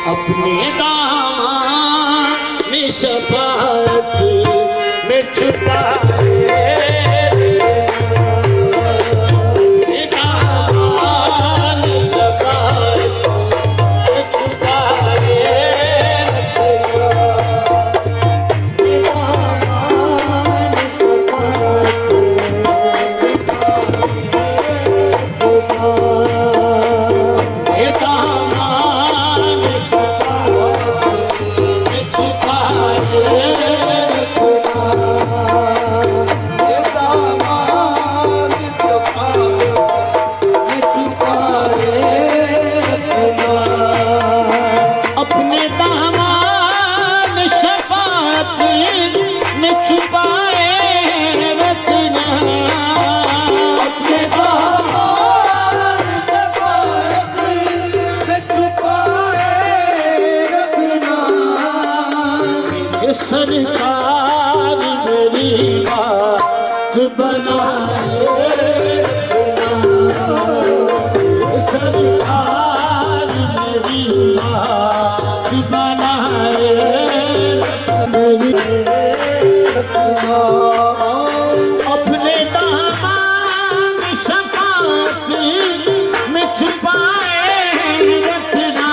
अपने दामन में शफाअत में छुपाए सरकार मेरी बात बनाए सरकार मेरी बात बनाए अपने दामन शफाअत में छुपाए रखना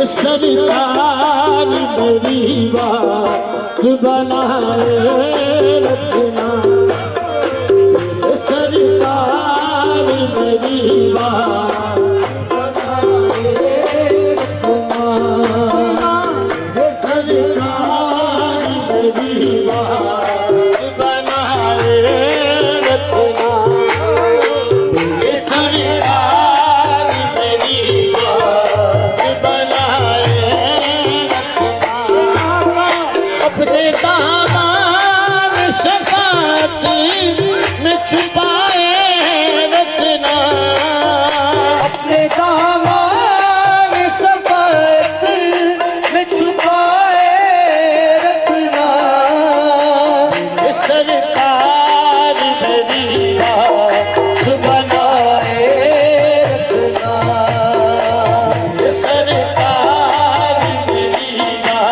सरकार मेरी बात बनाए रखना सरकार मेरी बात बनाए रखना सरकार मेरी बात बनाए रखना सरकार मेरी बात अपने दामन शफाअत में छुपाए रखना अपने दामन शफाअत में छुपाए रखना सरकार मेरी बात बनाए रखना सरकार मेरी बात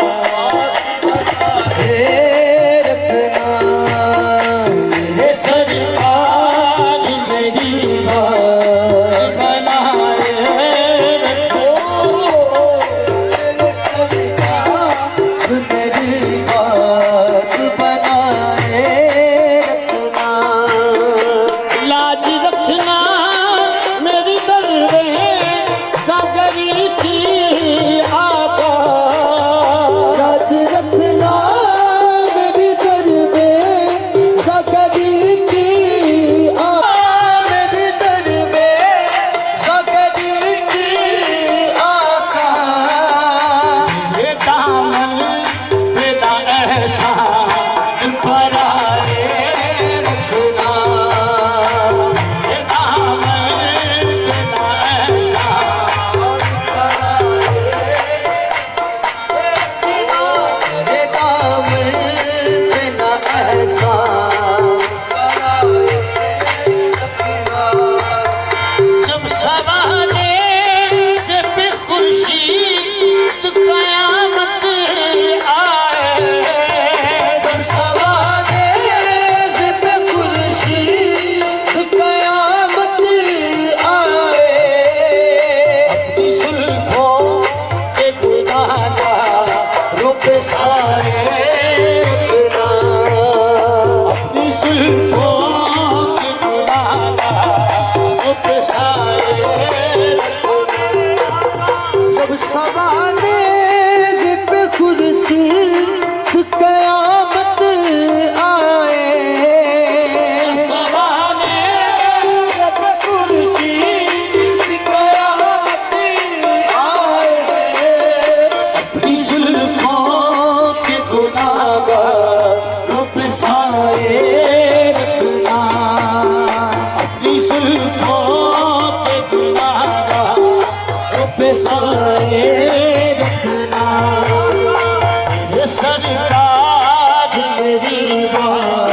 सरकार मेरी बात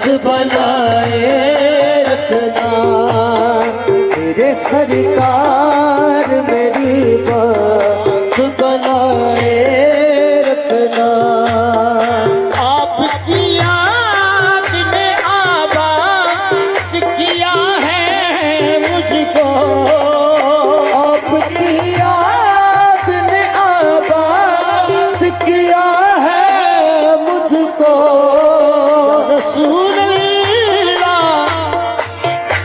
बनाए रखना, मेरे सरकार मेरी बात बनाए रखना। आपकी याद ने आबाद किया है मुझको, आपकी याद ने आबाद किया है मुझको। रसूल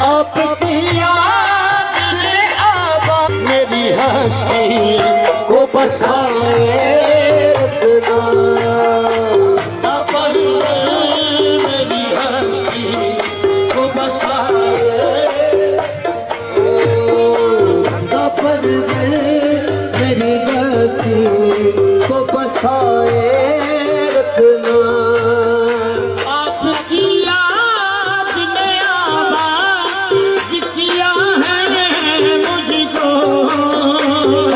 आपकी याद ने आबाद मेरी हस्ती को बसाए रखना, पर मेरी हस्ती को बसाए, पर मेरी हस्ती को बसाए रखना। आपकी याद ने आबाद किया है मुझको,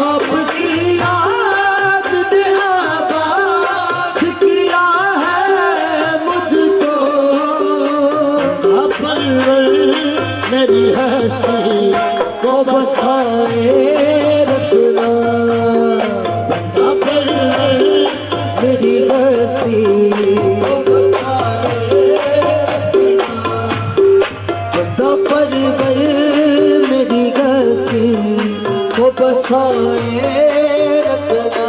आपकी याद ने आबाद किया है मुझको। पर मेरी हस्ती को बसाए रखना, पर मेरी हस्ती बंदा पर मेरी हस्ती को बसाए रखना।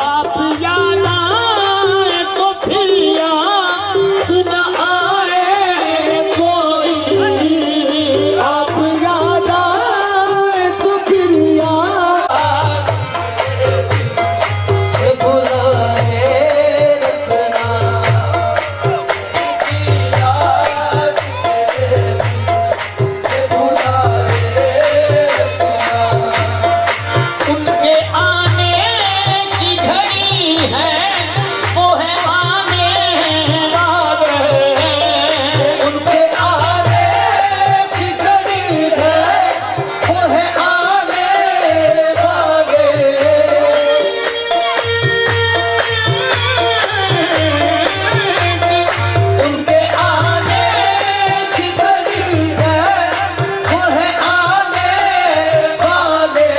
आप याद आए तो फिर याद न आए कोई, आप याद आए तो फिर याद से बुलाए रखना, याद से बुलाए रखना। उनके आने की घड़ी है, वो है आने वाले, उनके आने की घड़ी है, वो है आने वाले। उनके आने की घड़ी है, वो है आने वाले।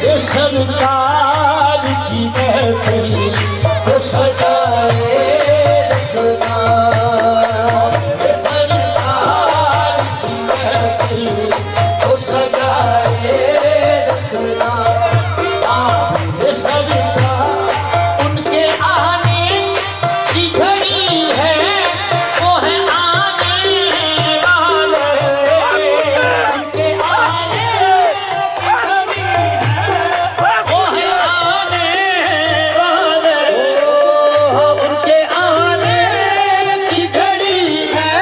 ये सरकार की महफिल वो सजाए रखना, ये सरकार की महफिल वो सजाए रखना। ये सरकार उनके आने की घड़ी है, वो है आने वाले, उनके आने की घड़ी है, वो है आने वाले, उनके आने की घड़ी है,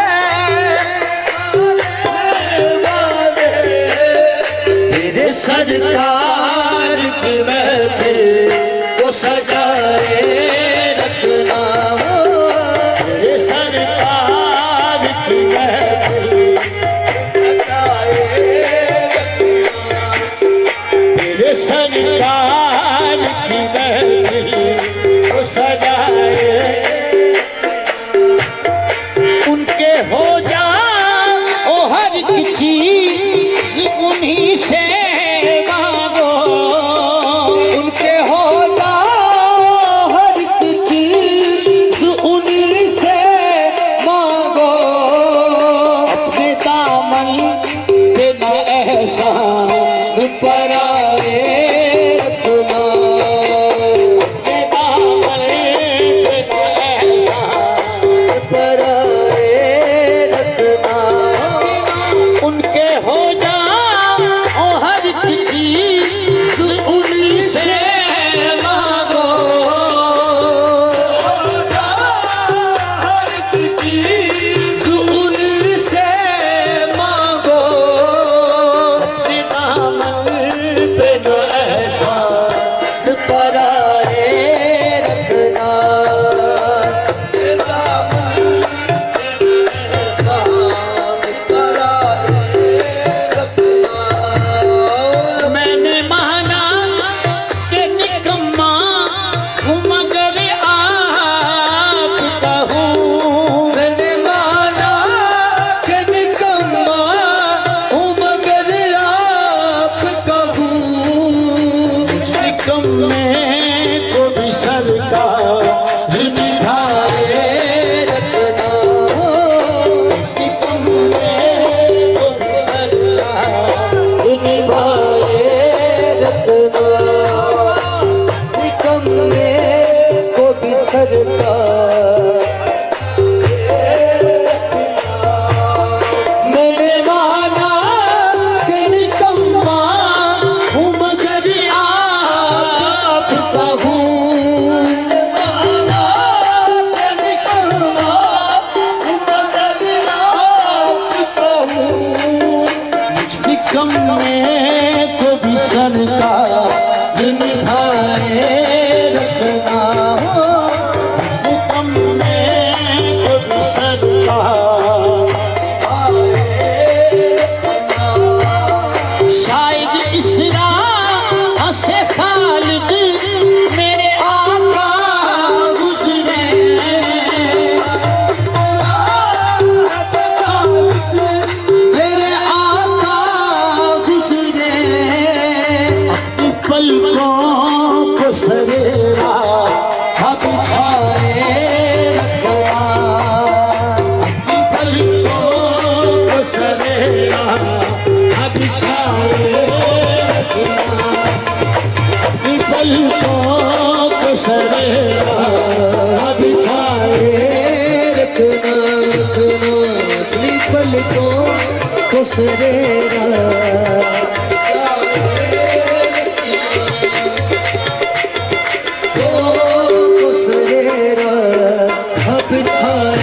तेरे सरकार की महफिल को सजाए रखना। ये सरकार की महफिल मेरे सरकार की महफिल को सजाए, उनके हो जा ओ हर एक चीज उन्हीं से मांगो, सरकार मैंने माना कि निकम्मा हूँ मगर आपका हूँ कम में को भी सरकार निभाए रखना कम में को भी सरकार शायद इस राह से खालिद मेरे आका गुजरे मेरे आका गुजरे पलकों को सरेरा हक छाए रखना पलकों को सरेरा अब छाए रखना पलकों को सरेरा अब छाए रखना रखना अपनी पलकों को सरेरा अब छाए